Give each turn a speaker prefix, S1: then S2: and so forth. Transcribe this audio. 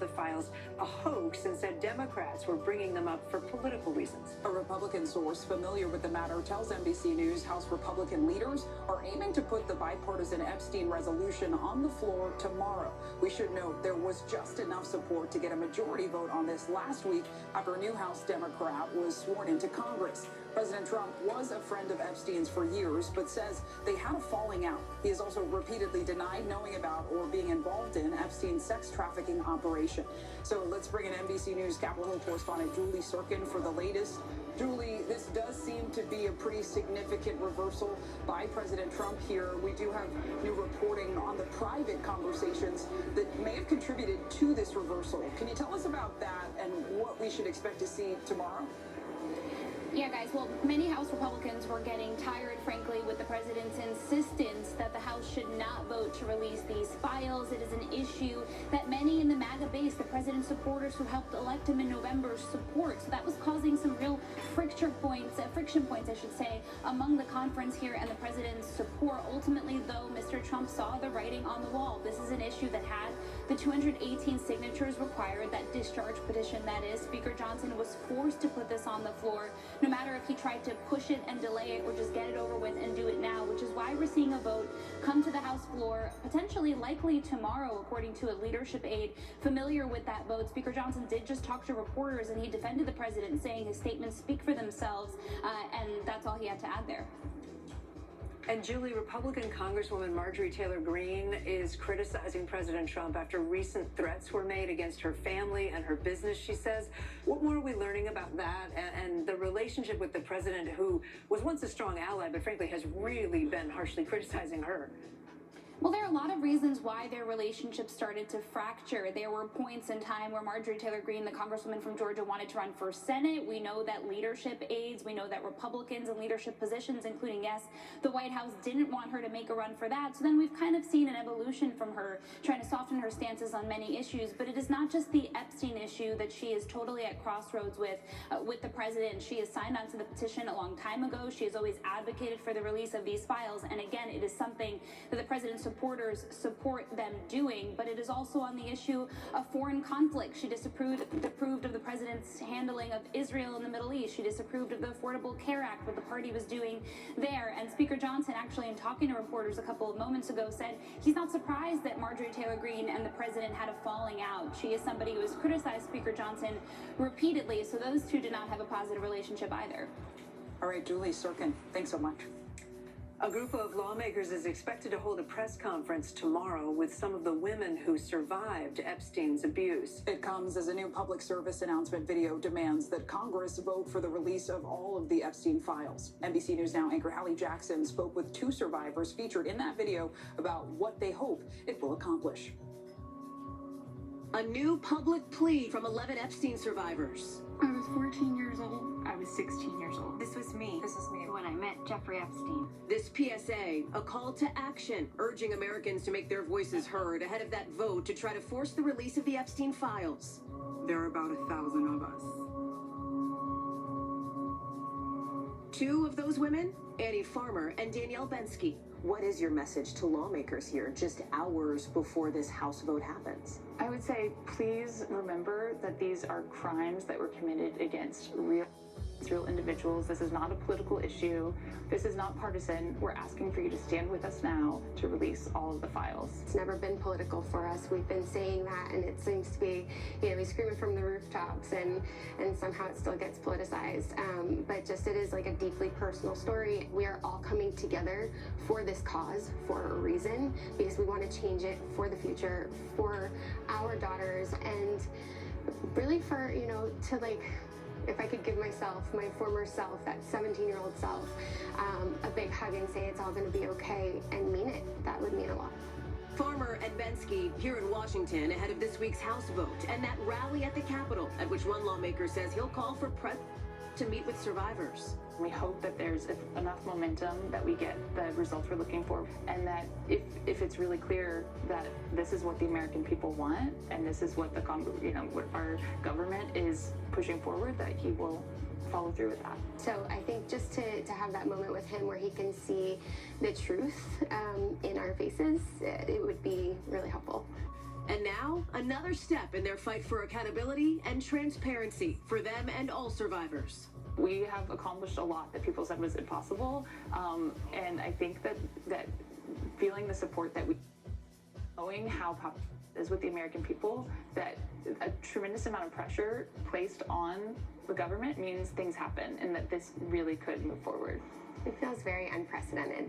S1: the files a hoax and said Democrats were bringing them up for political reasons.
S2: A Republican source familiar with the matter tells NBC News House Republican leaders are aiming to put the bipartisan Epstein resolution on the floor tomorrow. We should note there was just enough support to get a majority vote on this last week after a new House Democrat was sworn into Congress. President Trump was a friend of Epstein's for years, but says they had a falling out. He has also repeatedly denied knowing about or being involved in Epstein's sex trafficking operation. So let's bring in NBC News Capitol Hill correspondent Julie Sirkin for the latest. Julie, this does seem to be a pretty significant reversal by President Trump here. We do have new reporting on the private conversations that may have contributed to this reversal. Can you tell us about that and what we should expect to see tomorrow?
S3: Yeah, guys, well, many House Republicans were getting tired, frankly, with the president's insistence that the House should not vote to release these files. It is an issue that many in the MAGA base, the president's supporters who helped elect him in November, support. So that was causing some real friction points, among the conference here and the president's support. Ultimately, though, Mr. Trump saw the writing on the wall. This is an issue that had the 218 signatures required, that discharge petition, that is. Speaker Johnson was forced to put this on the floor, no matter if he tried to push it and delay it or just get it over with and do it now, which is why we're seeing a vote come to the House floor, potentially likely tomorrow, according to a leadership aide familiar with that vote. Speaker Johnson did just talk to reporters, and he defended the president, saying his statements speak for themselves, and that's all he had to add there.
S1: And Julie, Republican Congresswoman Marjorie Taylor Greene is criticizing President Trump after recent threats were made against her family and her business, she says. What more are we learning about that and the relationship with the president, who was once a strong ally, but frankly has really been harshly criticizing her?
S3: Well, there are a lot of reasons why their relationship started to fracture. There were points in time where Marjorie Taylor Greene, the congresswoman from Georgia, wanted to run for Senate. We know that leadership aides, we know that Republicans in leadership positions, including, yes, the White House, didn't want her to make a run for that. So then we've kind of seen an evolution from her, trying to soften her stances on many issues. But it is not just the Epstein issue that she is totally at crossroads with the president. She has signed onto the petition a long time ago. She has always advocated for the release of these files. And again, it is something that the president's supporters support them doing, but it is also on the issue of foreign conflict. She disapproved of the president's handling of Israel in the Middle East. She disapproved of the Affordable Care Act, what the party was doing there. And Speaker Johnson, actually, in talking to reporters a couple of moments ago, said he's not surprised that Marjorie Taylor Greene and the president had a falling out. She is somebody who has criticized Speaker Johnson repeatedly, so those two did not have a positive relationship either.
S2: All right, Julie Sirkin, thanks so much.
S1: A group of lawmakers is expected to hold a press conference tomorrow with some of the women who survived Epstein's abuse.
S2: It comes as a new public service announcement video demands that Congress vote for the release of all of the Epstein files. NBC News Now anchor Hallie Jackson spoke with two survivors featured in that video about what they hope it will accomplish.
S4: A new public plea from 11 Epstein survivors.
S5: I was 14 years old. I was 16 years old.
S6: This was me when I met Jeffrey Epstein.
S4: This PSA, a call to action, urging Americans to make their voices heard ahead of that vote to try to force the release of the Epstein files.
S5: There are about 1,000 of us.
S4: Two of those women, Annie Farmer and Danielle Bensky. What is your message to lawmakers here just hours before this House vote happens?
S7: I would say, please remember that these are crimes that were committed against real individuals. This is not a political issue. This is not partisan. We're asking for you to stand with us now to release all of the files.
S8: It's never been political for us. We've been saying that, and it seems to be, we scream it from the rooftops, and somehow it still gets politicized. But just it is like a deeply personal story. We are all coming together for this cause for a reason, because we want to change it for the future, for our daughters, and really for, if I could give myself, my former self, that 17-year-old self, a big hug and say it's all going to be okay and mean it, that would mean a lot.
S4: Farmer and Bensky here in Washington ahead of this week's House vote and that rally at the Capitol, at which one lawmaker says he'll call for press to meet with survivors.
S7: We hope that there's enough momentum that we get the results we're looking for, and that if it's really clear that this is what the American people want, and this is what what our government is pushing forward, that he will follow through with that.
S8: So I think just to have that moment with him where he can see the truth in our faces, it would be really helpful.
S4: And now, another step in their fight for accountability and transparency for them and all survivors.
S7: We have accomplished a lot that people said was impossible, and I think that feeling the support that we, knowing how popular it is with the American people, that a tremendous amount of pressure placed on the government means things happen, and that this really could move forward.
S8: It feels very unprecedented.